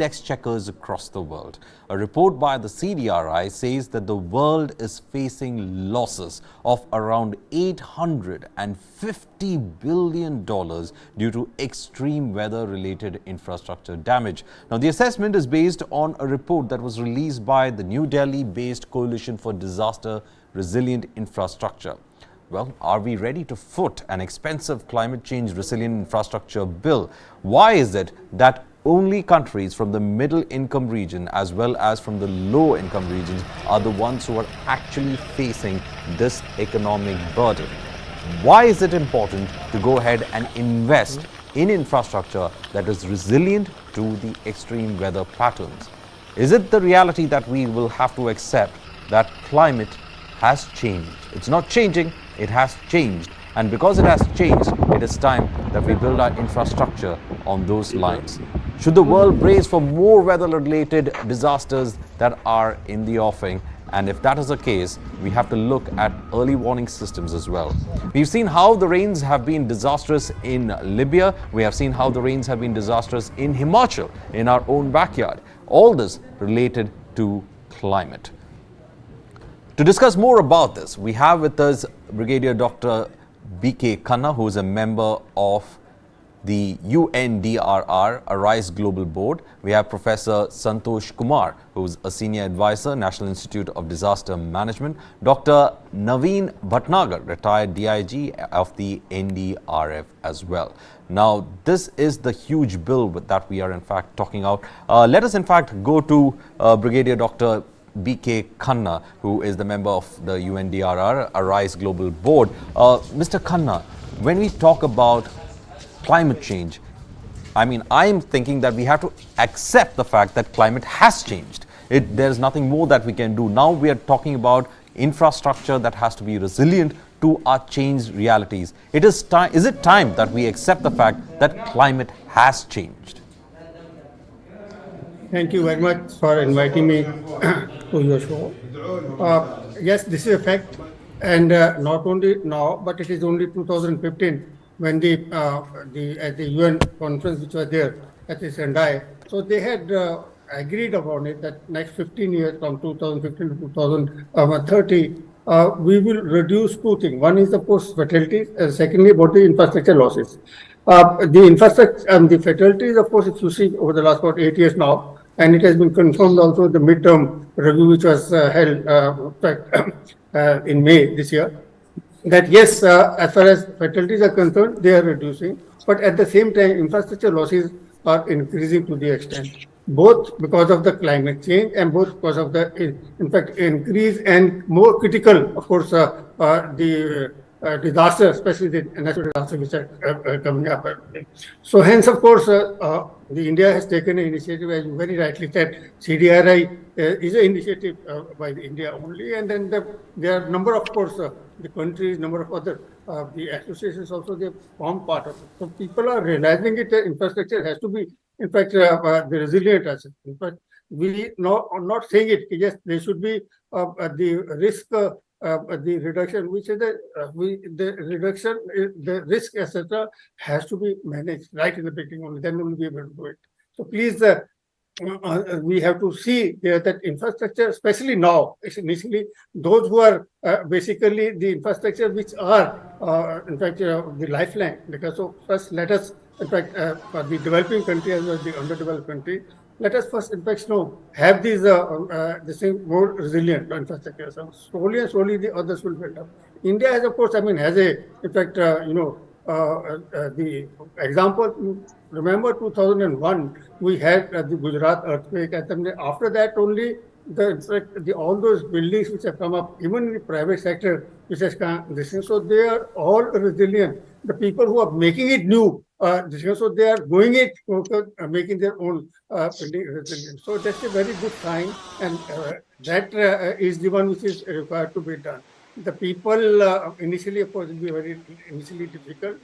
exchequers across the world. A report by the CDRI says that the world is facing losses of around $850 billion due to extreme weather-related infrastructure damage. Now, the assessment is based on a report that was released by the New Delhi-based Coalition for Disaster Resilient Infrastructure. Well, are we ready to foot an expensive climate change resilient infrastructure bill? Why is it that only countries from the middle income region as well as from the low income regions are the ones who are actually facing this economic burden? Why is it important to go ahead and invest in infrastructure that is resilient to the extreme weather patterns? Is it the reality that we will have to accept that climate has changed? It's not changing, it has changed. And because it has changed, it is time that we build our infrastructure on those lines. Should the world brace for more weather-related disasters that are in the offing? And if that is the case, we have to look at early warning systems as well. We've seen how the rains have been disastrous in Libya. We have seen how the rains have been disastrous in Himachal, in our own backyard. All this related to climate. To discuss more about this, we have with us Brigadier Dr. B.K. Khanna, who is a member of the UNDRR Arise Global Board. We have Professor Santosh Kumar, who is a senior advisor, National Institute of Disaster Management. Dr. Naveen Bhatnagar, retired DIG of the NDRF as well. Now, this is the huge bill that we are in fact talking about. Let us in fact go to Brigadier Dr. B.K. Khanna, who is the member of the UNDRR Arise Global Board. Mr. Khanna, when we talk about climate change, I'm thinking that we have to accept the fact that climate has changed. There's nothing more that we can do. Now we are talking about infrastructure that has to be resilient to our changed realities. Is it time that we accept the fact that climate has changed? Thank you very much for inviting me to your show. Yes, this is a fact, and not only now, but it is only 2015 when the UN conference which was there at the Sendai, so they had agreed upon it that next 15 years from 2015 to 2030, we will reduce two things. One is, of course, fatalities, and secondly, about the infrastructure losses. The infrastructure and the fatalities, of course, if you see over the last about 8 years now, and it has been confirmed also in the midterm review which was held in May this year, that yes, as far as fatalities are concerned, they are reducing, but at the same time, infrastructure losses are increasing to the extent, both because of the climate change and both because of the, in fact, increase and more critical, of course, the disaster, especially the natural disaster which are coming up. So hence, of course, the India has taken an initiative, as you very rightly said. CDRI is an initiative by the India only, and then there are a number, of course, the countries, number of other the associations also, they form part of it. So people are realizing it. Infrastructure has to be, in fact, the resilient asset. In fact, we are not saying it. Yes, there should be the risk. The reduction, which is the reduction, the risk, etc., has to be managed right in the beginning only. Then we will be able to do it. So please, we have to see that infrastructure, especially now, initially, those who are basically the infrastructure which are, in fact, the lifeline. Because so first, let us, in fact, for the developing country as well as the underdeveloped country, let us first, in fact, have these this thing more resilient infrastructure. So slowly and slowly, the others will build up. India has, of course, has a, in fact, the example. Remember 2001, we had the Gujarat earthquake, and then after that only, in fact, all those buildings which have come up, even in the private sector, which has come this thing, so they are all resilient. The people who are making it new, so they are going it, making their own building resilient. So that's a very good sign, and that is the one which is required to be done. The people initially, of course, will be very initially difficult.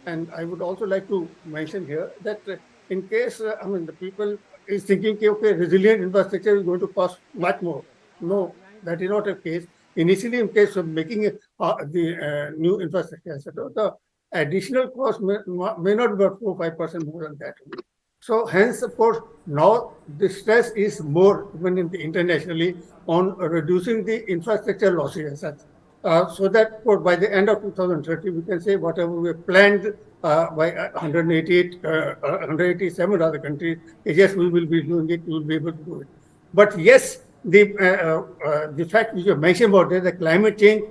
And I would also like to mention here that in case, the people is thinking, okay, resilient infrastructure is going to cost much more. No, that is not the case. Initially, in case of making the new infrastructure, etc., the additional cost may not be about 4-5% more than that. So hence, of course, now the stress is more even internationally on reducing the infrastructure losses as such. So that by the end of 2030, we can say whatever we planned by 188, 187 other countries, yes, we will be doing it, we will be able to do it. But yes, the fact which you mentioned about it, the climate change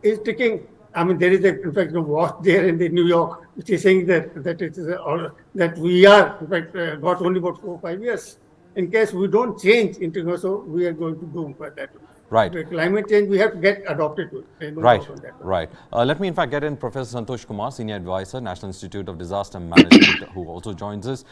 is taking. I mean, there is a, in fact, a watch there in the New York, which is saying that it is that we are, in fact, got only about 4 or 5 years. In case we don't change into, so we are going to doom for that. Right. The climate change, we have to get adopted to it. There's no Right, doubt on that. right. Let me in fact get in Professor Santosh Kumar, Senior Advisor, National Institute of Disaster Management, who also joins us.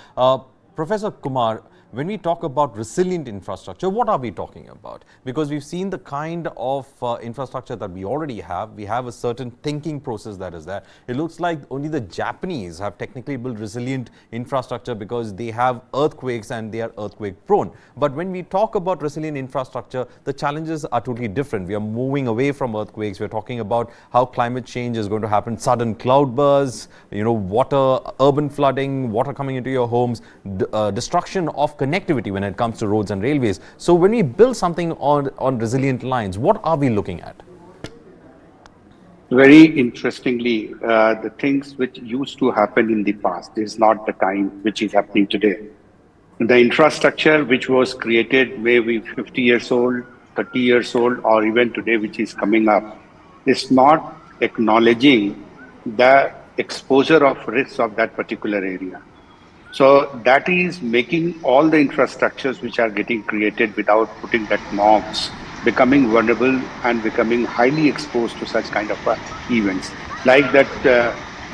Professor Kumar, when we talk about resilient infrastructure, what are we talking about? Because we've seen the kind of infrastructure that we already have. We have a certain thinking process that is there. It looks like only the Japanese have technically built resilient infrastructure because they have earthquakes and they are earthquake prone. But when we talk about resilient infrastructure, the challenges are totally different. We are moving away from earthquakes. We're talking about how climate change is going to happen, sudden cloud bursts, water, urban flooding, water coming into your homes, destruction of connectivity when it comes to roads and railways. So when we build something on resilient lines, what are we looking at? Very interestingly, the things which used to happen in the past is not the kind which is happening today. The infrastructure which was created maybe 50 years old, 30 years old, or even today, which is coming up, is not acknowledging the exposure of risks of that particular area. So that is making all the infrastructures which are getting created without putting that norms becoming vulnerable and becoming highly exposed to such kind of events. Like that,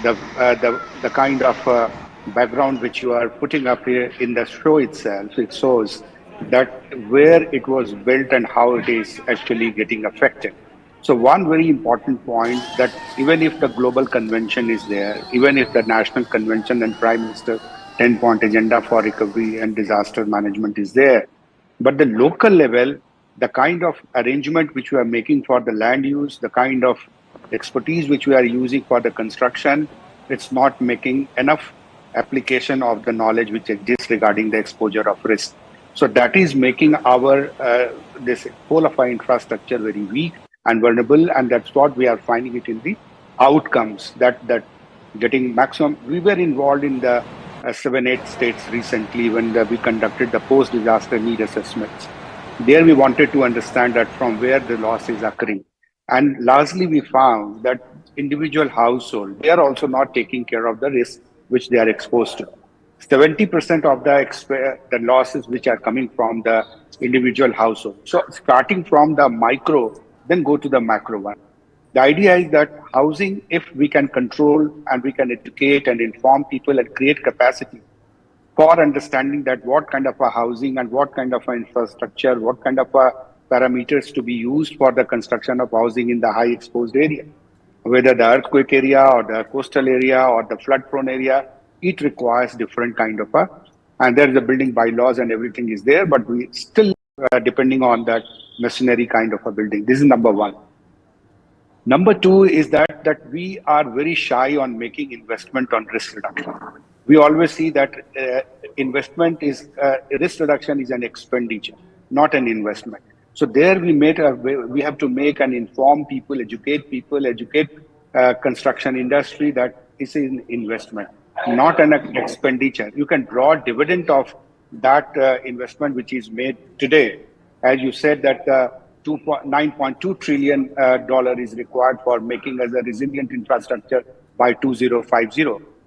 the kind of background which you are putting up here in the show itself, it shows that where it was built and how it is actually getting affected. So one very important point that even if the global convention is there, even if the national convention and Prime Minister 10-point agenda for recovery and disaster management is there, but the local level, the kind of arrangement which we are making for the land use, the kind of expertise which we are using for the construction, it's not making enough application of the knowledge which exists regarding the exposure of risk. So that is making our this whole of our infrastructure very weak and vulnerable, and that's what we are finding it in the outcomes that getting maximum. We were involved in the 7-8 states recently when we conducted the post-disaster need assessments. There we wanted to understand that from where the loss is occurring. And largely we found that individual household, they are also not taking care of the risk which they are exposed to. 70% of the losses which are coming from the individual household. So starting from the micro, then go to the macro one. The idea is that housing, if we can control and we can educate and inform people and create capacity for understanding that what kind of a housing and what kind of a infrastructure, what kind of a parameters to be used for the construction of housing in the high exposed area, whether the earthquake area or the coastal area or the flood prone area, it requires different kind of a, and there is a building bylaws and everything is there, but we still depending on that machinery kind of a building. This is number one. Number two is that we are very shy on making investment on risk reduction. We always see that investment is risk reduction is an expenditure, not an investment. So there we have to make and inform people, educate construction industry that this is an investment, not an expenditure. You can draw dividend of that investment which is made today. As you said that $9.2 trillion is required for making us a resilient infrastructure by 2050.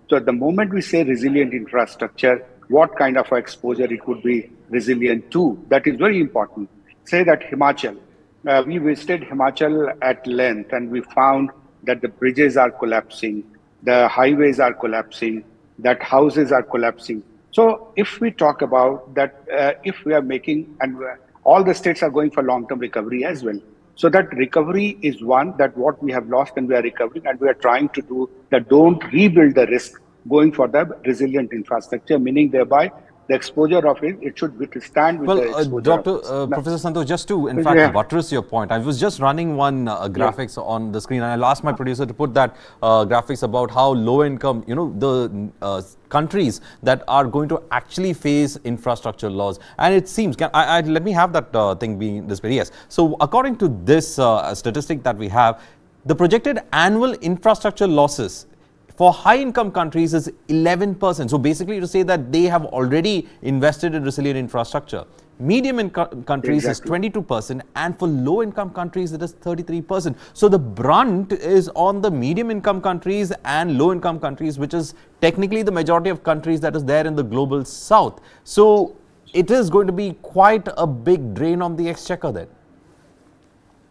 So at the moment we say resilient infrastructure, what kind of exposure it would be resilient to? That is very important. Say that Himachal, we visited Himachal at length and we found that the bridges are collapsing, the highways are collapsing, that houses are collapsing. So if we talk about that, if we are making, and all the states are going for long-term recovery as well. So that recovery is one, that what we have lost and we are recovering, and we are trying to do that, don't rebuild the risk going for the resilient infrastructure, meaning thereby the exposure of it, it should withstand with the Well, exposure of Dr. risk. Professor Santosh, just to in fact Yeah. buttress your point, I was just running one graphics on the screen, and I'll ask my producer to put that graphics about how low income, the countries that are going to actually face infrastructure laws. And it seems, let me have that thing being displayed. Yes. So according to this statistic that we have, the projected annual infrastructure losses for high-income countries is 11%. So basically to say that they have already invested in resilient infrastructure. Medium-income countries is 22%, and for low-income countries it is 33%. So the brunt is on the medium-income countries and low-income countries, which is technically the majority of countries that is there in the global south. So it is going to be quite a big drain on the exchequer then.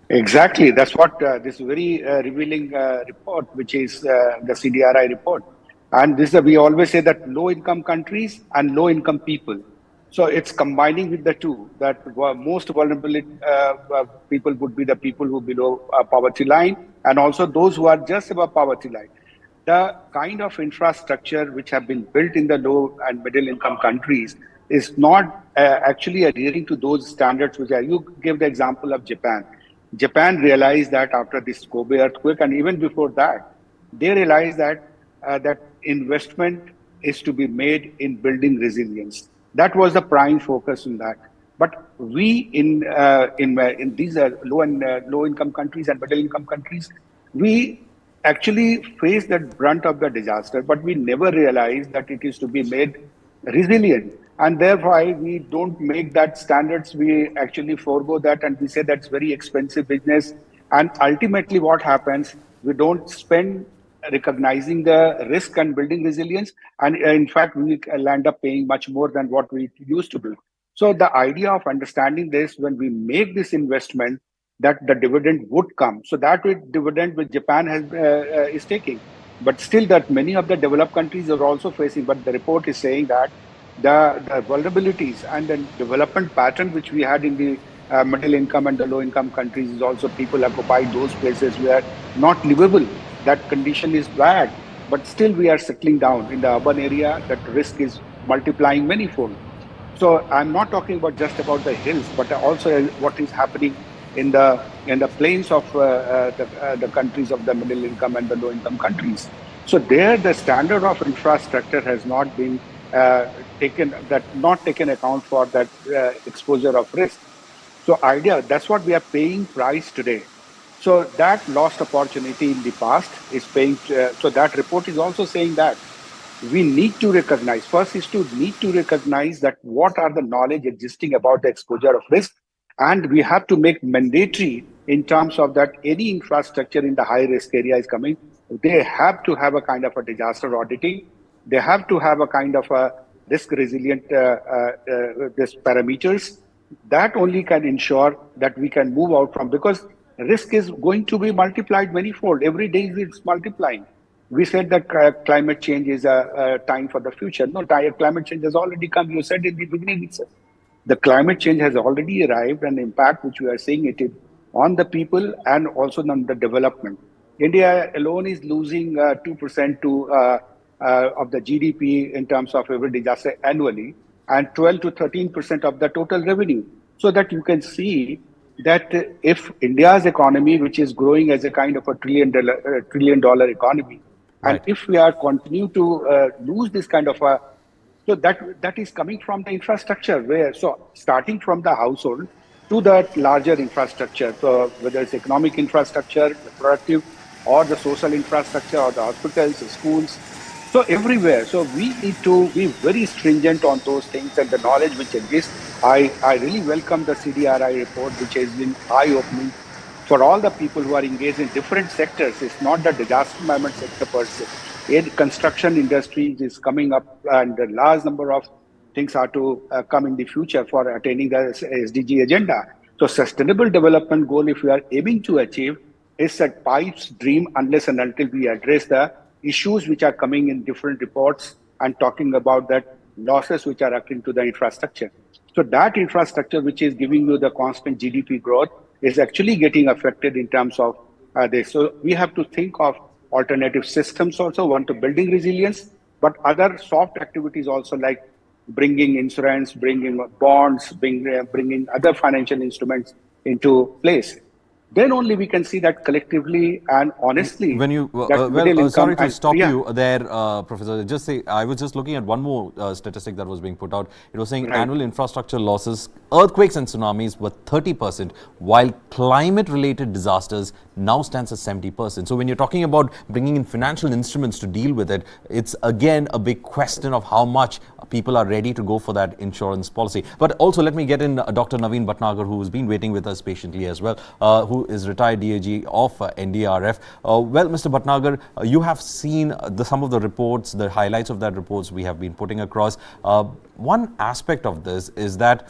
Exactly. That's what this very revealing report, which is the CDRI report. And this we always say that low income countries and low income people. So it's combining with the two, that most vulnerable people would be the people who below poverty line, and also those who are just above poverty line. The kind of infrastructure which have been built in the low and middle income countries is not actually adhering to those standards which are, you give the example of Japan. Japan realized that after this Kobe earthquake, and even before that, they realized that that investment is to be made in building resilience. That was the prime focus in that. But we in these low income countries and middle income countries, we actually face the brunt of the disaster, but we never realize that it is to be made resilient. And therefore, we don't make that standards. We actually forego that, and we say that's very expensive business. And ultimately, what happens, we don't spend recognizing the risk and building resilience. And in fact, we land up paying much more than what we used to do. So the idea of understanding this, when we make this investment, that the dividend would come. So that dividend which Japan is taking, but still that many of the developed countries are also facing. But the report is saying that the vulnerabilities and the development pattern which we had in the middle income and the low income countries is also people occupy those places where not livable. That condition is bad, but still we are settling down in the urban area. That risk is multiplying manifold. So I'm not talking about just about the hills, but also what is happening in the plains of the countries of the middle income and the low income countries. So there, the standard of infrastructure has not been not taken account for that exposure of risk. So that's what we are paying price today. So that lost opportunity in the past is paying. So that report is also saying that we need to recognize, first is to need to recognize that what are the knowledge existing about the exposure of risk, and we have to make mandatory in terms of that any infrastructure in the high risk area is coming, they have to have a kind of a disaster auditing, they have to have a kind of a risk resilient this parameters. That only can ensure that we can move out from, because risk is going to be multiplied manifold. Every day it's multiplying. We said that climate change is a time for the future. No, climate change has already come. You said in the beginning itself. The climate change has already arrived, and the impact which we are seeing it is on the people and also on the development. India alone is losing 2% of the GDP in terms of every disaster annually, and 12 to 13% of the total revenue. So that you can see that if India's economy, which is growing as a kind of a trillion dollar economy, and if we are continue to lose this kind of a, so that is coming from the infrastructure, where so starting from the household to the larger infrastructure, so whether it's economic infrastructure, the productive, or the social infrastructure, or the hospitals, the schools, so everywhere. So we need to be very stringent on those things, and the knowledge which exists. I really welcome the CDRI report, which has been eye-opening for all the people who are engaged in different sectors. It's not the disaster management sector per se. In construction industries is coming up, and a large number of things are to come in the future for attaining the SDG agenda. So sustainable development goal, if we are aiming to achieve, is a pipe's dream unless and until we address the issues which are coming in different reports and talking about that losses which are occurring to the infrastructure. So that infrastructure which is giving you the constant GDP growth is actually getting affected in terms of this. So we have to think of alternative systems also, one to building resilience, but other soft activities also, like bringing insurance, bringing bonds, bringing other financial instruments into place. Then only we can see that collectively and honestly, When you, that middle income sorry to and stop yeah, you there, Professor. Just say, I was just looking at one more statistic that was being put out. It was saying right. annual infrastructure losses, earthquakes and tsunamis were 30%, while climate-related disasters now stands at 70%. So when you're talking about bringing in financial instruments to deal with it, it's again a big question of how much people are ready to go for that insurance policy. But also, let me get in Dr. Naveen Bhatnagar, who's been waiting with us patiently as well, who is retired DAG of NDRF. Well, Mr. Bhatnagar, you have seen some of the reports, the highlights of that reports we have been putting across. One aspect of this is that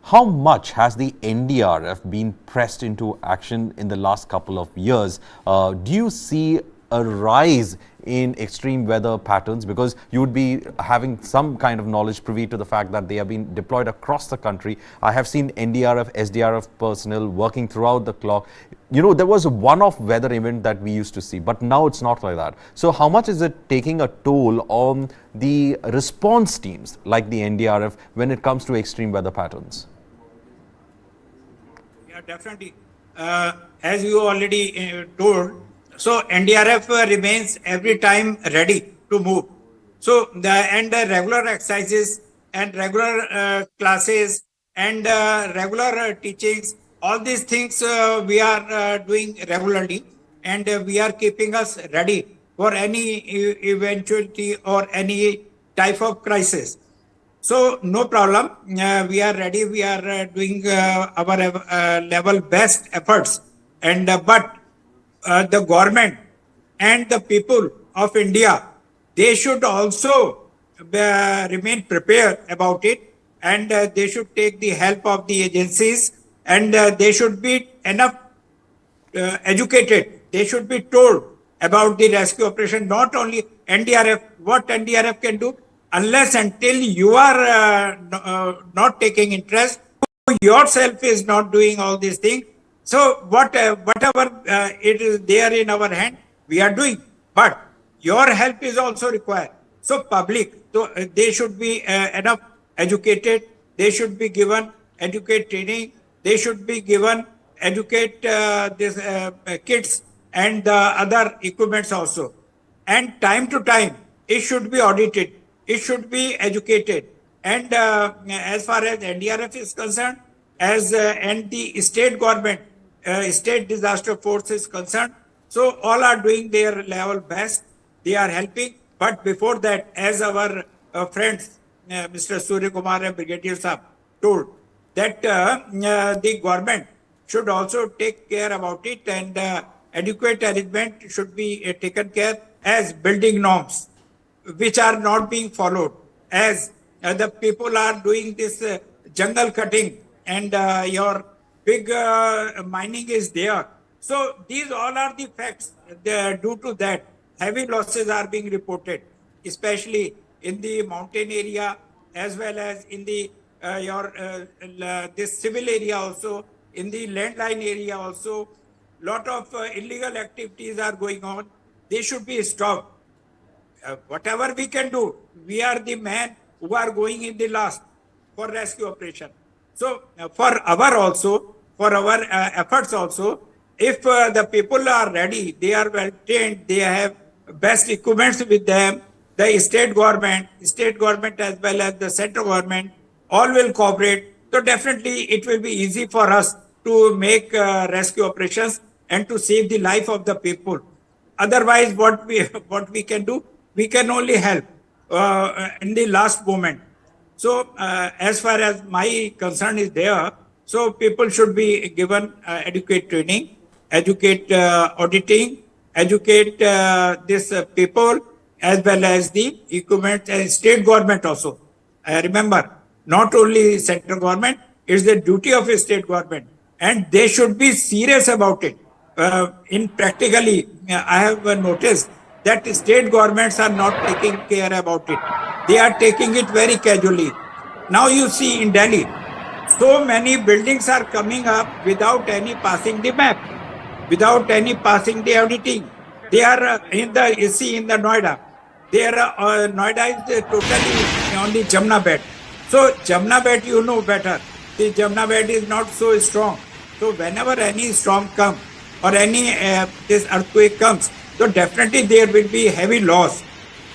how much has the NDRF been pressed into action in the last couple of years? Do you see a rise in extreme weather patterns, because you would be having some kind of knowledge privy to the fact that they have been deployed across the country? I have seen NDRF, SDRF personnel working throughout the clock. You know, there was a one-off weather event that we used to see, but now it's not like that. So how much is it taking a toll on the response teams like the NDRF when it comes to extreme weather patterns? Yeah, definitely. As you already told, so NDRF remains every time ready to move. So the regular exercises and regular classes and regular teachings, all these things we are doing regularly, and we are keeping us ready for any eventuality or any type of crisis. So no problem. We are ready. We are doing our level best efforts, and but the government and the people of India, they should also remain prepared about it, and they should take the help of the agencies, and they should be enough educated. They should be told about the rescue operation, not only NDRF, what NDRF can do, unless until you are not taking interest, you yourself is not doing all these things. So whatever it is there in our hand, we are doing. But your help is also required. So public, so they should be enough educated. They should be given educate training. They should be given educate this kits and the other equipments also. And time to time, it should be audited. It should be educated. And as far as NDRF is concerned, and the state government, state disaster force is concerned, so all are doing their level best. They are helping. But before that, as our friends, Mr. Surya Kumar and Brigadier Saab told, that the government should also take care about it, and adequate arrangement should be taken care as building norms, which are not being followed, as the people are doing this jungle cutting, and your big mining is there. So these all are the facts. Due to that, heavy losses are being reported, especially in the mountain area, as well as in the this civil area also, in the landline area also. Lot of illegal activities are going on. They should be stopped. Whatever we can do, we are the men who are going in the last for rescue operation. So for our efforts also, if the people are ready, they are well trained, they have best equipments with them, the state government as well as the central government, all will cooperate. So definitely it will be easy for us to make rescue operations and to save the life of the people. Otherwise, what we can do, we can only help in the last moment. So as far as my concern is there, so people should be given adequate training, educate auditing, educate this people, as well as the equipment and state government also. Remember, not only central government, it's the duty of a state government, and they should be serious about it. In practically, I have noticed that state governments are not taking care about it. They are taking it very casually. Now you see in Delhi, so many buildings are coming up without any passing the map, without any passing the auditing. They are in the, you see in the Noida, Noida is totally on the Jamna bed. So Jamna bed, you know better. The Jamna bed is not so strong. So whenever any storm comes or any this earthquake comes, so definitely there will be heavy loss.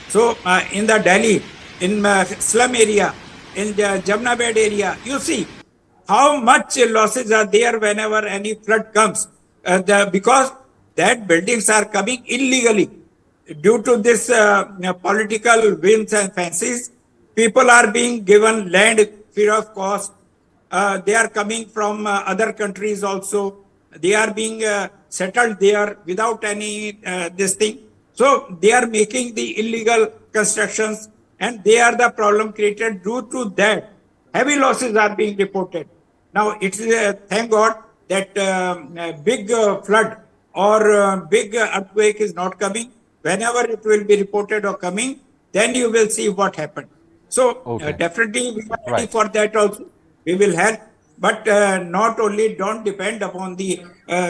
So in the Delhi, in slum area, in the Jamna bed area, you see how much losses are there whenever any flood comes. Because that buildings are coming illegally due to this political whims and fancies. People are being given land free of cost. They are coming from other countries also. They are being settled there without any this thing. So they are making the illegal constructions, and they are the problem created due to that. Heavy losses are being reported. Now it's thank God that big flood or big earthquake is not coming. Whenever it will be reported or coming, then you will see what happened. So Okay. definitely we are ready Right. for that also. We will help, but not only don't depend upon the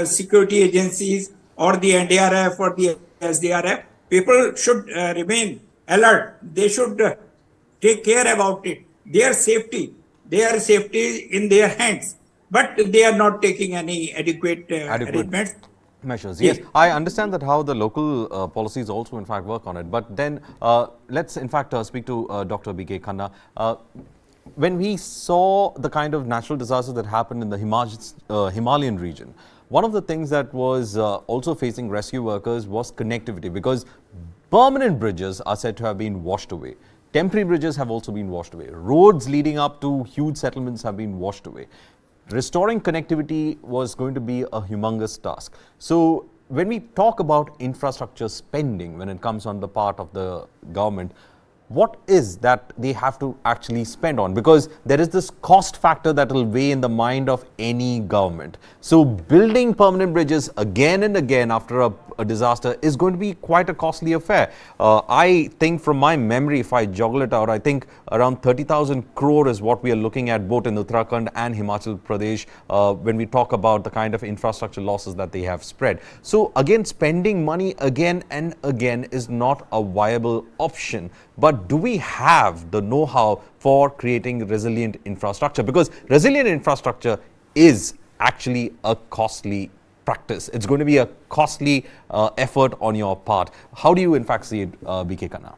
security agencies or the NDRF or the SDRF. People should remain alert. They should take care about it. Their safety is in their hands, but they are not taking any adequate Adequate arrangements. measures. Yes. Yes, I understand that how the local policies also in fact work on it. But then let's in fact speak to Dr. B.K. Khanna. When we saw the kind of natural disaster that happened in the Himalayan region, one of the things that was also facing rescue workers was connectivity, because permanent bridges are said to have been washed away. Temporary bridges have also been washed away. Roads leading up to huge settlements have been washed away. Restoring connectivity was going to be a humongous task. So when we talk about infrastructure spending, when it comes on the part of the government, what is that they have to actually spend on? Because there is this cost factor that will weigh in the mind of any government. So building permanent bridges again and again after a disaster is going to be quite a costly affair. I think from my memory, if I joggle it out, I think around 30,000 crore is what we are looking at both in Uttarakhand and Himachal Pradesh when we talk about the kind of infrastructure losses that they have spread. So again, spending money again and again is not a viable option. But do we have the know-how for creating resilient infrastructure? Because resilient infrastructure is actually a costly practice. It's going to be a costly effort on your part. How do you in fact see it, B.K. Khanna?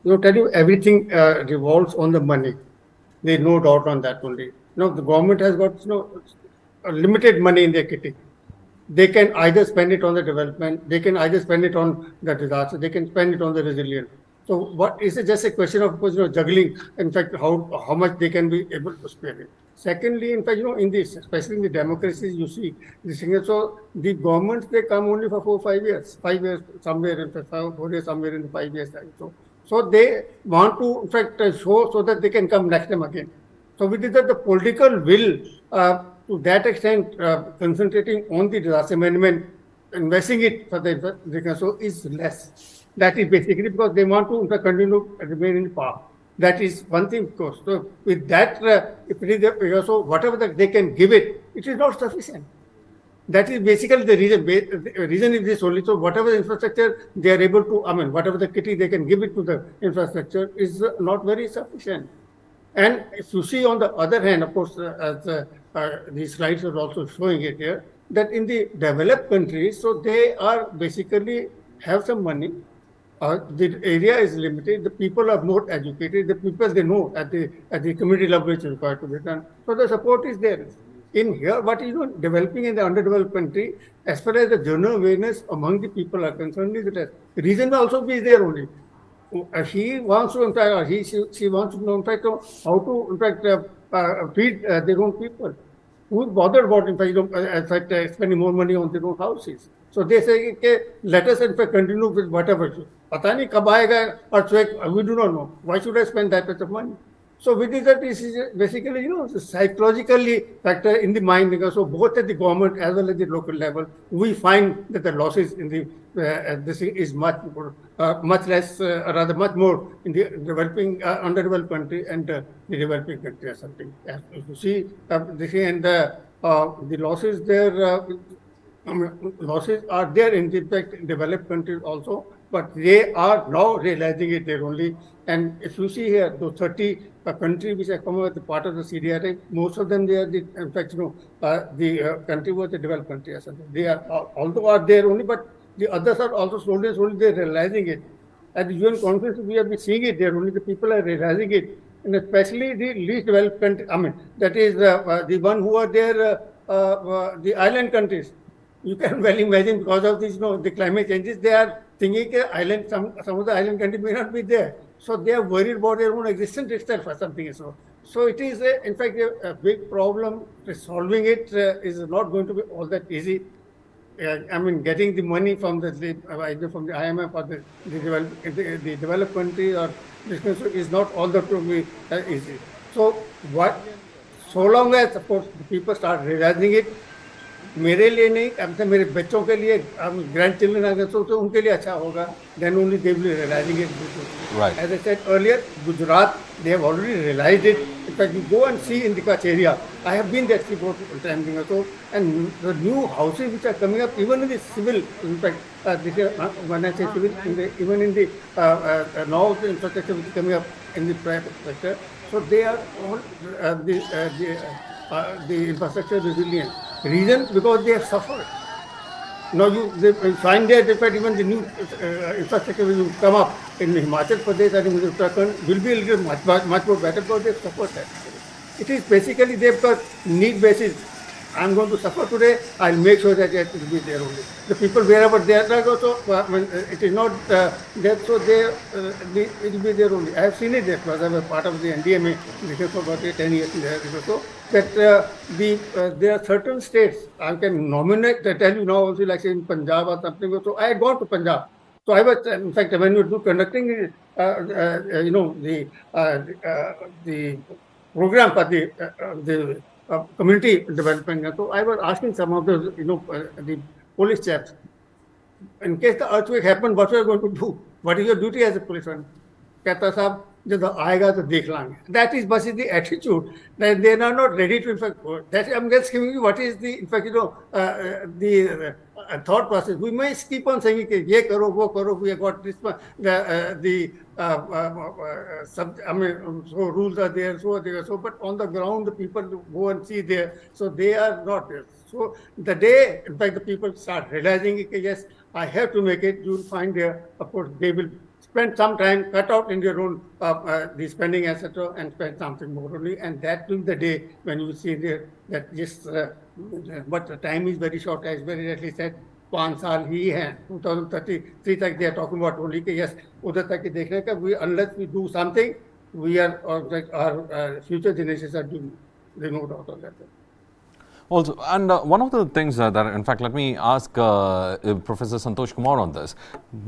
Tell you, everything revolves on the money. There's no doubt on that only. The government has got limited money in their kitty. They can either spend it on the development, they can either spend it on the disaster, they can spend it on the resilience. So what is it just a question of course, juggling, in fact, how much they can be able to spend it. Secondly, in fact, in this, especially in the democracies, you see this thing. So the governments, they come only for 4 or 5 years, 5 years somewhere, in fact, 4 years somewhere in the 5 years time. So they want to, in fact, show so that they can come next time again. So with that, the political will, to that extent, concentrating on the disaster management, investing it for the so is less. That is basically because they want to continue to remain in power. That is one thing, of course. So with that, if it is so whatever that they can give it, it is not sufficient. That is basically the reason. The reason is this only. So whatever infrastructure they are able to, whatever the kitty they can give it to the infrastructure is not very sufficient. And if you see on the other hand, of course, as these slides are also showing it here, that in the developed countries, so they are basically have some money. The area is limited. The people are more educated. The people, they know at the community level which is required to be done. So the support is there. In here, what is developing in the underdeveloped country, as far as the general awareness among the people are concerned, is that the reason will also be there only. He wants to, in fact, or she wants to know, in fact, how to, in fact, feed their own people. Who is bothered about, in fact, spending more money on their own houses? So they say, okay, let us, in fact, continue with whatever. Pata nahi kab aayega earthquake, we do not know. Why should I spend that much of money? So with this, this is basically, psychologically factor in the mind, because so both at the government as well as the local level, we find that the losses in the this is much more, much less, rather much more in the developing, underdeveloped country and the developing country or something. As you see, this and the losses there, losses are there in the fact developed countries also, but they are now realizing it there only. And if you see here, those 30 countries which have come as a part of the CDRA, most of them, they are the, in fact, the country was a developed country or something. They are, although are there only, but the others are also slowly they're realizing it. At the UN conference, we have been seeing it there only, the people are realizing it. And especially the least developed country, I mean, that is the one who are there, the island countries. You can well imagine because of this, the climate changes, they are thinking island, some of the island countries may not be there. So they are worried about their own existence itself or something. So it is, in fact, a big problem. Solving it is not going to be all that easy. I mean, getting the money from either from the IMF or the developed country or business is not all that to be easy. So so long as, of course, the people start realizing it, मेरे लिए नहीं, अब से मेरे बच्चों के लिए, grand children अगर तो उनके लिए अच्छा होगा, then only they will be realizing it. Right. As I said earlier, Gujarat, they have already realized it. In fact, you go and see in the Kutch area. I have been there 3-4 times also, and the new houses which are coming up, even in the civil, in fact, when I say civil, even in the now the infrastructure which is coming up in the private sector, so they are all the infrastructure resilient. Reason, because they have suffered. Now they find that in fact even the new infrastructure will come up in Himachal Pradesh and in Uttarakhand will be a little much more better because they have suffered that. It is basically they've got need basis. I'm going to suffer today, I'll make sure that it will be there only. The people wherever they are also, it is not there, so it will be there only. I have seen it there because I was part of the NDMA for about 10 years or so, that there are certain states, I can nominate, I tell you now also, like say in Punjab or something, so I had gone to Punjab. So I was, in fact, when we were conducting, the program for the community development. So I was asking some of the, the police chaps, in case the earthquake happened, what are you going to do? What is your duty as a policeman? Kehta sahab, jab aayega to dekh lange. That is the attitude. That they are not ready to, in fact, that I'm just giving you what is the, in fact, the thought process. We may keep on saying, ye karo, wo karo, we have got this, so rules are there, but on the ground, the people go and see there, so they are not there. So the day, in fact, the people start realizing, yes, I have to make it, you will find there, of course, they will spend some time, cut out in their own the spending, etc., and spend something more only, and that will be the day when you will see there that yes, but the time is very short, as very rightly said, 5 साल ही हैं, 2033 तक they are talking about only, yes, उधर तक के देखने का, unless we do something, we are, our future generations are doing, they no doubt on that. Also, and one of the things that, in fact, let me ask Professor Santosh Kumar on this.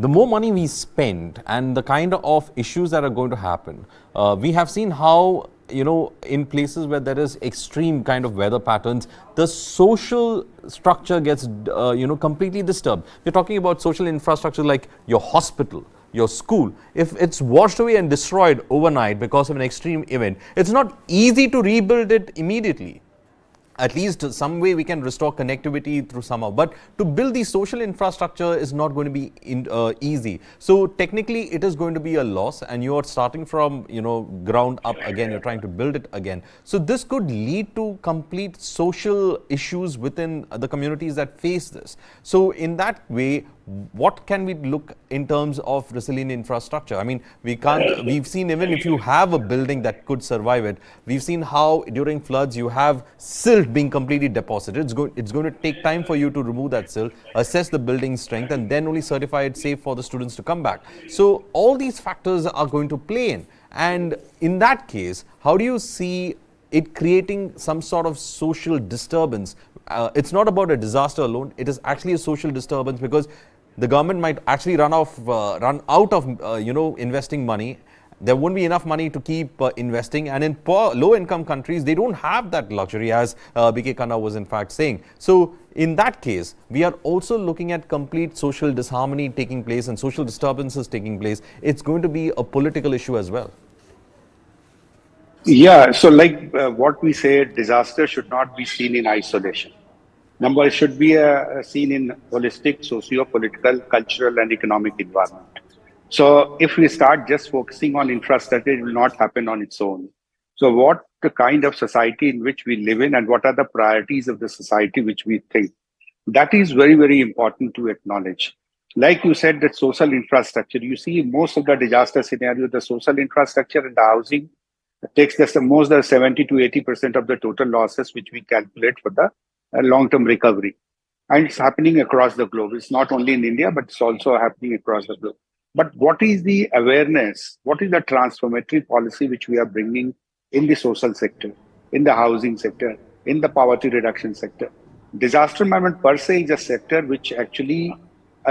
The more money we spend and the kind of issues that are going to happen, we have seen how, in places where there is extreme kind of weather patterns, the social structure gets, completely disturbed. We're talking about social infrastructure like your hospital, your school. If it's washed away and destroyed overnight because of an extreme event, it's not easy to rebuild it immediately. At least some way we can restore connectivity through somehow. But to build the social infrastructure is not going to be easy. So technically it is going to be a loss, and you are starting from, ground up again. You're trying to build it again. So this could lead to complete social issues within the communities that face this. So in that way, what can we look in terms of resilient infrastructure? I mean, we've seen even if you have a building that could survive it, we've seen how during floods you have silt being completely deposited. It's going to take time for you to remove that silt, assess the building strength, and then only certify it safe for the students to come back. So all these factors are going to play in. And in that case, how do you see it creating some sort of social disturbance? It's not about a disaster alone. It is actually a social disturbance, because the government might actually run out of investing money. There won't be enough money to keep investing, and in poor, low-income countries, they don't have that luxury, as B.K. Khanna was in fact saying. So in that case, we are also looking at complete social disharmony taking place and social disturbances taking place. It's going to be a political issue as well. Yeah, so like what we say, disaster should not be seen in isolation. Number should be seen in holistic, socio-political, cultural, and economic environment. So if we start just focusing on infrastructure, it will not happen on its own. So what the kind of society in which we live in and what are the priorities of the society which we think? That is very, very important to acknowledge. Like you said, that social infrastructure, you see most of the disaster scenario, the social infrastructure and the housing takes just the most the 70 to 80% of the total losses which we calculate for the long-term recovery. And it's happening across the globe. It's not only in India, but it's also happening across the globe. But what is the awareness? What is the transformatory policy which we are bringing in the social sector, in the housing sector, in the poverty reduction sector? Disaster management per se is a sector which actually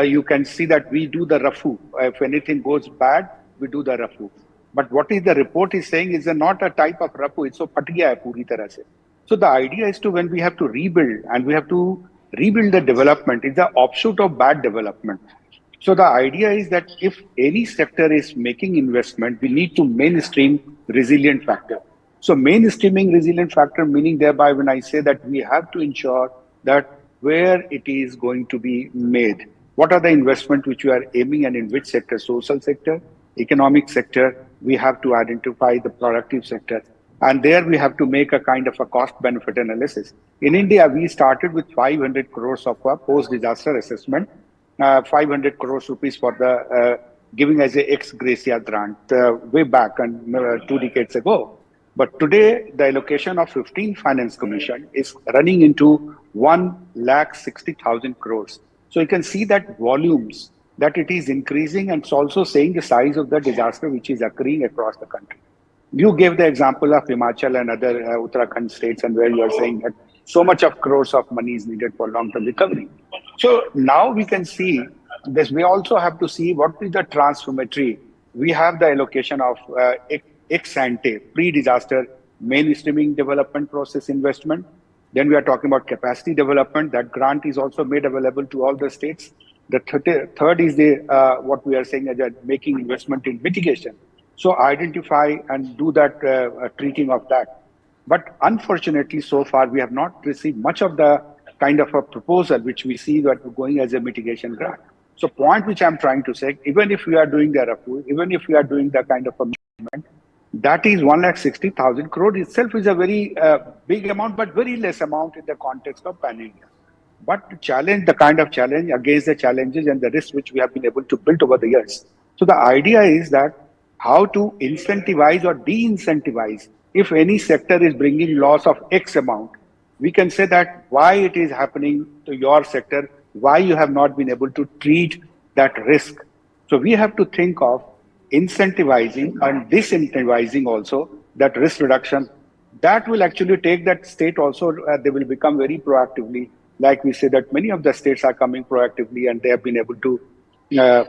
you can see that we do the rafu. If anything goes bad, we do the rafu. But what is the report is saying is not a type of rafu. It's so patiya hai puri tarah se. So the idea is to when we have to rebuild and we have to rebuild the development, it's the offshoot of bad development. So the idea is that if any sector is making investment, we need to mainstream resilient factor. So mainstreaming resilient factor, meaning thereby when I say that we have to ensure that where it is going to be made, what are the investment which we are aiming and in which sector, social sector, economic sector, we have to identify the productive sector. And there we have to make a kind of a cost benefit analysis. In India, we started with 500 crores of a post-disaster assessment, 500 crores rupees for the giving as a ex gratia grant way back and 2 decades ago. But today, the allocation of 15 Finance Commission is running into 1,60,000 crores. So you can see that volumes, that it is increasing, and it's also saying the size of the disaster which is occurring across the country. You gave the example of Himachal and other Uttarakhand states, and where you are saying that so much of crores of money is needed for long-term recovery. So now we can see this. We also have to see what is the transformatory. We have the allocation of ex ante, pre-disaster mainstreaming development process investment. Then we are talking about capacity development. That grant is also made available to all the states. The third is the what we are saying as making investment in mitigation. So identify and do that treating of that. But unfortunately, so far, we have not received much of the kind of a proposal which we see that we're going as a mitigation grant. So point which I'm trying to say, even if we are doing the RFU, even if we are doing the kind of a movement, that is 1,60,000 crore itself is a very big amount, but very less amount in the context of pan-India. But to challenge the kind of challenge against the challenges and the risks which we have been able to build over the years. So the idea is that how to incentivize or de-incentivize if any sector is bringing loss of X amount, we can say that why it is happening to your sector, why you have not been able to treat that risk. So we have to think of incentivizing and disincentivizing also that risk reduction. That will actually take that state also, they will become very proactively. Like we say that many of the states are coming proactively and they have been able to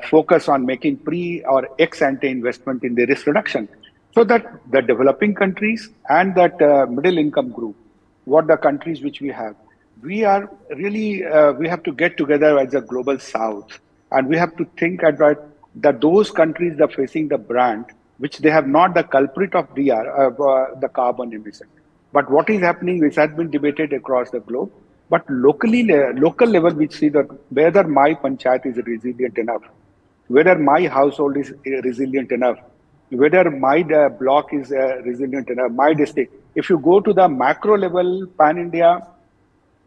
focus on making pre or ex ante investment in the risk reduction. So that the developing countries and that middle income group, what the countries which we have, we are really, we have to get together as a global south. And we have to think about that those countries that are facing the brand, which they have not the culprit of the carbon emission. But what is happening, which has been debated across the globe, but locally, local level, we see that whether my panchayat is resilient enough, whether my household is resilient enough, whether my block is resilient enough, my district. If you go to the macro level, pan-India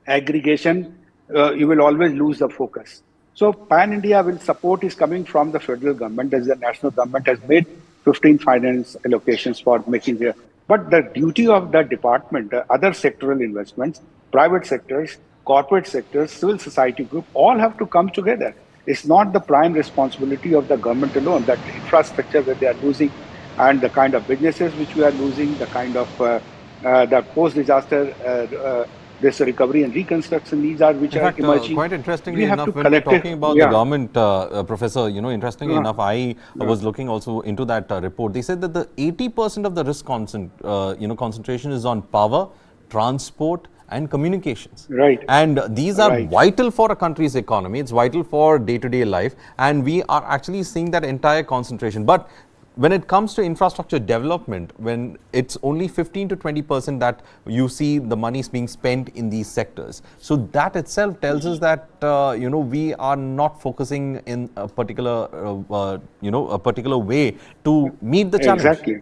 aggregation, you will always lose the focus. So pan-India will support is coming from the federal government, as the national government has made 15 finance allocations for making the. But the duty of the department, other sectoral investments, private sectors, corporate sectors, civil society group, all have to come together. It's not the prime responsibility of the government alone, that infrastructure that they are losing and the kind of businesses which we are losing, the kind of the post-disaster this recovery and reconstruction needs are which are emerging. Quite interestingly enough, when we're talking about the government, Professor, interestingly enough, I was looking also into that report. They said that the 80% of the risk concentration is on power, transport, and communications. Right. And these are vital for a country's economy. It's vital for day-to-day life. And we are actually seeing that entire concentration. But when it comes to infrastructure development, when it's only 15 to 20% that you see the money is being spent in these sectors, so that itself tells us that we are not focusing in a particular a particular way to meet the challenge. Exactly.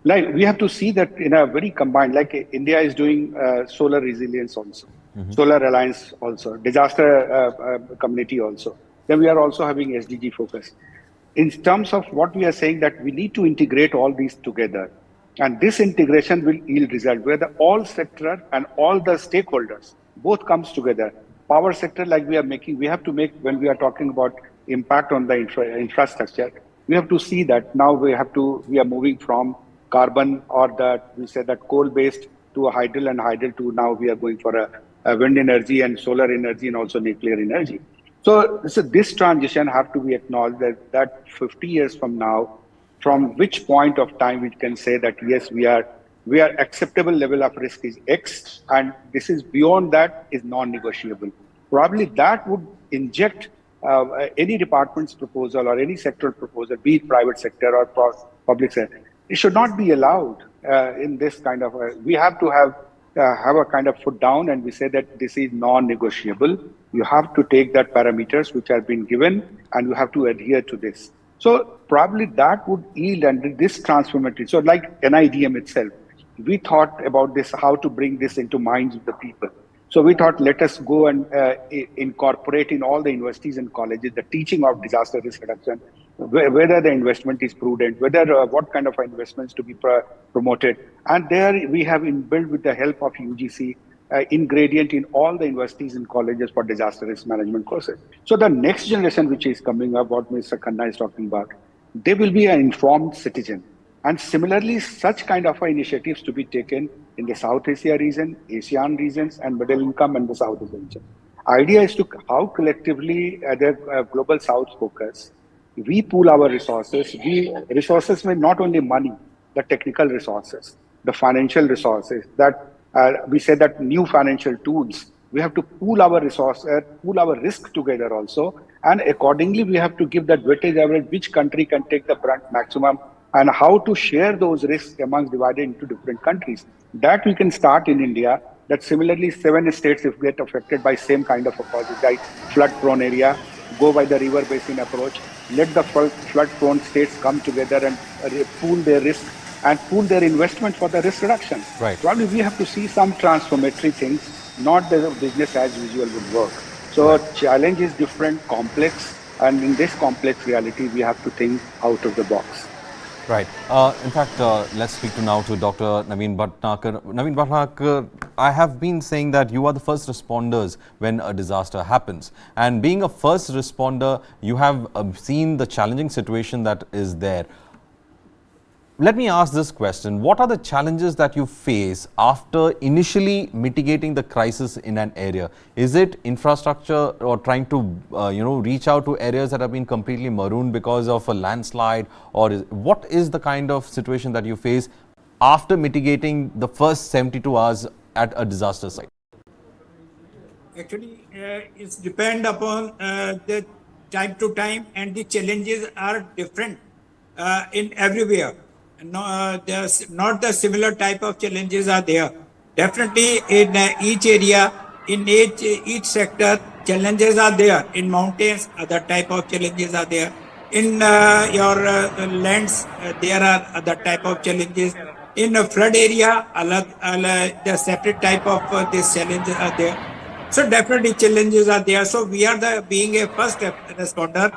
Like we have to see that in a very combined, like India is doing solar resilience also, solar reliance also, disaster community also. Then we are also having SDG focus. In terms of what we are saying, that we need to integrate all these together, and this integration will yield result where the all sector and all the stakeholders both comes together. Power sector, like we have to make, when we are talking about impact on the infrastructure, we have to see that now we are moving from carbon, or that we say that coal based, to a hydel, and hydel to now we are going for a wind energy and solar energy and also nuclear energy. So this transition have to be acknowledged, that 50 years from now, from which point of time we can say that yes, we are acceptable level of risk is X, and this is beyond that is non-negotiable. Probably that would inject any department's proposal or any sectoral proposal, be it private sector or public sector. It should not be allowed in this kind of. We have to have a kind of foot down, and we say that this is non-negotiable. You have to take that parameters which have been given, and you have to adhere to this. So probably that would yield, and this transformative. So like NIDM itself, we thought about this, how to bring this into minds of the people. So we thought, let us go and incorporate in all the universities and colleges the teaching of disaster risk reduction, whether the investment is prudent, whether what kind of investments to be promoted. And there we have inbuilt, with the help of UGC, ingredient in all the universities and colleges for disaster risk management courses. So the next generation which is coming up, what Mr. Khanna is talking about, they will be an informed citizen. And similarly, such kind of initiatives to be taken in the South Asia region, ASEAN regions, and middle income and the South Asia region. Idea is to how collectively the global South focus, we pool our resources. Resources mean not only money, the technical resources, the financial resources, that we say that new financial tools, we have to pool our resources, pool our risk together also. And accordingly, we have to give that weightage average, which country can take the brunt maximum, and how to share those risks amongst divided into different countries. That we can start in India, that similarly 7 states, if get affected by same kind of a project, like flood prone area, go by the river basin approach, let the flood prone states come together and pool their risk and pool their investment for the risk reduction. Right. Probably we have to see some transformatory things, not the business as usual would work. So challenge is different, complex, and in this complex reality, we have to think out of the box. Right. In fact, let's speak now to Dr. Naveen Bhatnagar. Naveen Bhatnagar, I have been saying that you are the first responders when a disaster happens. And being a first responder, you have seen the challenging situation that is there. Let me ask this question. What are the challenges that you face after initially mitigating the crisis in an area? Is it infrastructure, or trying to reach out to areas that have been completely marooned because of a landslide? Or what is the kind of situation that you face after mitigating the first 72 hours at a disaster site? Actually, it's depend upon the time to time, and the challenges are different in everywhere. No, there's not the similar type of challenges are there. Definitely in each area, in each sector, challenges are there. In mountains, other type of challenges are there. In your lands, there are other type of challenges. In a flood area, the separate type of these challenges are there. So definitely challenges are there. So we are being a first responder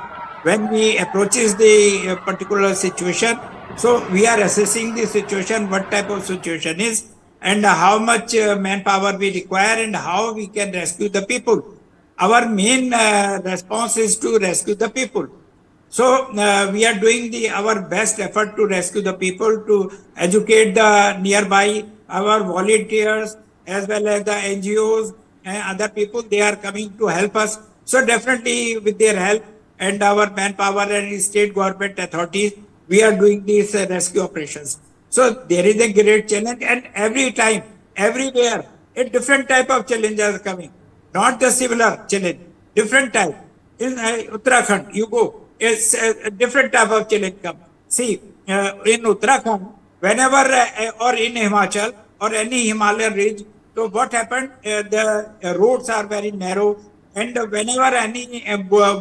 when we approaches the particular situation. So we are assessing the situation, what type of situation is, and how much manpower we require, and how we can rescue the people. Our main response is to rescue the people. So we are doing our best effort to rescue the people, to educate the nearby, our volunteers, as well as the NGOs and other people. They are coming to help us. So definitely with their help and our manpower and state government authorities, we are doing these rescue operations. So there is a great challenge, and every time, everywhere, a different type of challenges are coming. Not the similar challenge, different type. In Uttarakhand, you go, it's a different type of challenge come. See, in Uttarakhand, whenever or in Himachal or any Himalayan ridge, so what happened? The roads are very narrow, and whenever any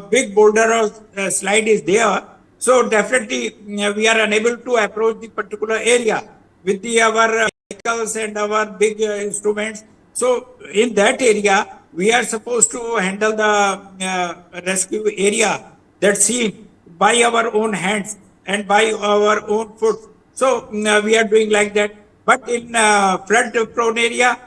big boulder or slide is there, so definitely we are unable to approach the particular area with our vehicles and our big instruments. So in that area, we are supposed to handle the rescue area that's seen by our own hands and by our own foot. So we are doing like that. But in flood prone area,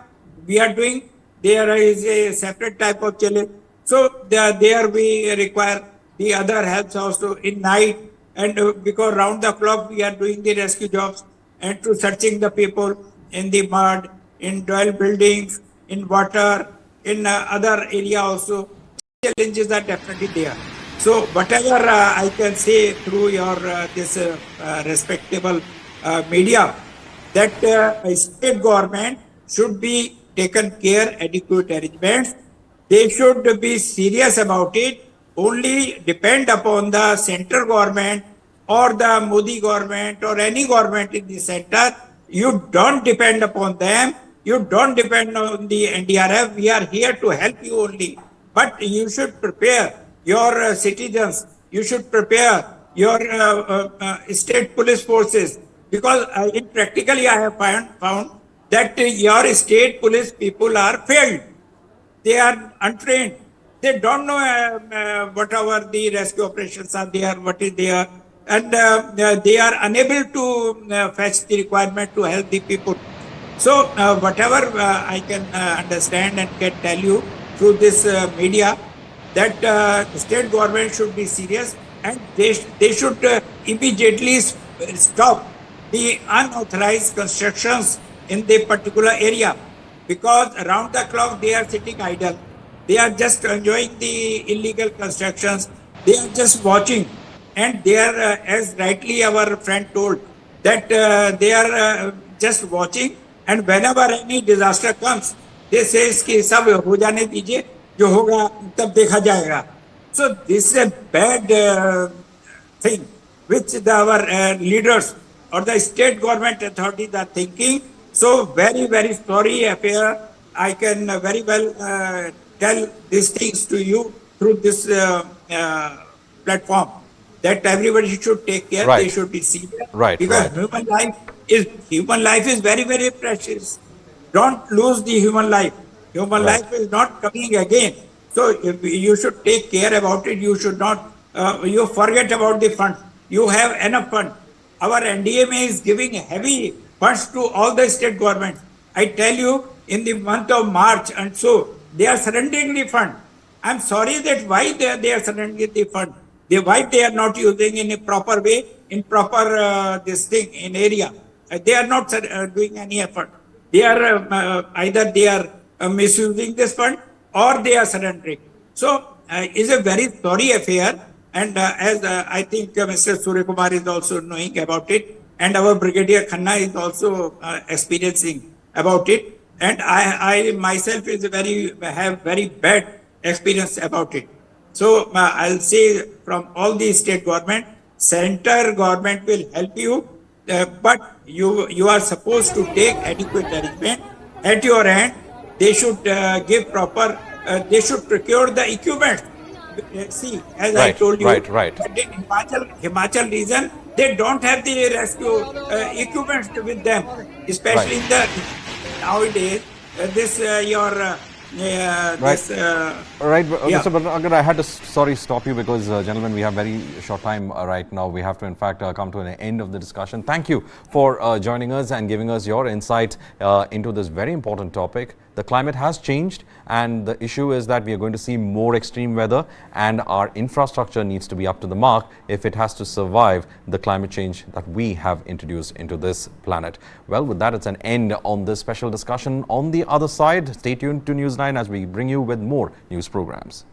we are doing, there is a separate type of challenge. So there we require the other helps also in night, and because round the clock we are doing the rescue jobs and to searching the people in the mud, in dwell buildings, in water, in other area also. Challenges are definitely there. So whatever I can say through your this respectable media, that state government should be taken care, adequate arrangements. They should be serious about it. Only depend upon the central government or the Modi government or any government in the center. You don't depend upon them. You don't depend on the NDRF. We are here to help you only. But you should prepare your citizens. You should prepare your state police forces, because in practically I have found that your state police people are failed. They are untrained. They don't know whatever the rescue operations are there, what is there, and they are unable to fetch the requirement to help the people. So whatever I can understand and can tell you through this media, that state government should be serious, and they should immediately stop the unauthorized constructions in the particular area, because around the clock they are sitting idle. They are just enjoying the illegal constructions. They are just watching, and they are, as rightly our friend told, that they are just watching, and whenever any disaster comes, they say कि सब हो जाने दीजिए, जो होगा तब देखा जाएगा. So this is a bad thing which our leaders or the state government authorities are thinking. So very sorry affair. I can very well tell these things to you through this platform, that everybody should take care. Right. They should be serious. Right. Because Right. human life is very precious. Don't lose the human life. Human Right. life is not coming again. So you should take care about it. You should not, you forget about the fund. You have enough fund. Our NDMA is giving heavy funds to all the state governments. I tell you, in the month of March and so, they are surrendering the fund. I'm sorry that why they are surrendering the fund. Why they are not using in a proper way, in proper this thing in area. They are not doing any effort. They are either they are misusing this fund or they are surrendering. So it's a very sorry affair. And as I think Mr. Surya Kumar is also knowing about it, and our Brigadier Khanna is also experiencing about it. And I myself have very bad experience about it. So I'll say from all the state government, center government will help you, but you are supposed to take adequate arrangement at your end. They should give proper, they should procure the equipment. See, as I told you, Right. that in Himachal region, they don't have the rescue equipment with them, especially in the nowadays. This Right, Mr. Bhatnagar, I had to stop you because, gentlemen, we have very short time right now. We have to, in fact, come to an end of the discussion. Thank you for joining us and giving us your insight into this very important topic. The climate has changed, and the issue is that we are going to see more extreme weather, and our infrastructure needs to be up to the mark if it has to survive the climate change that we have introduced into this planet. Well, with that, it's an end on this special discussion. On the other side, stay tuned to News9 as we bring you with more news programs.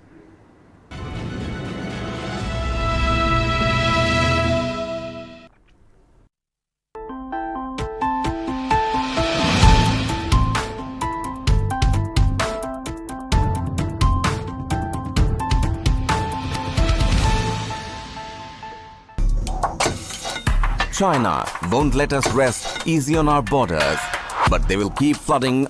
China won't let us rest easy on our borders, but they will keep flooding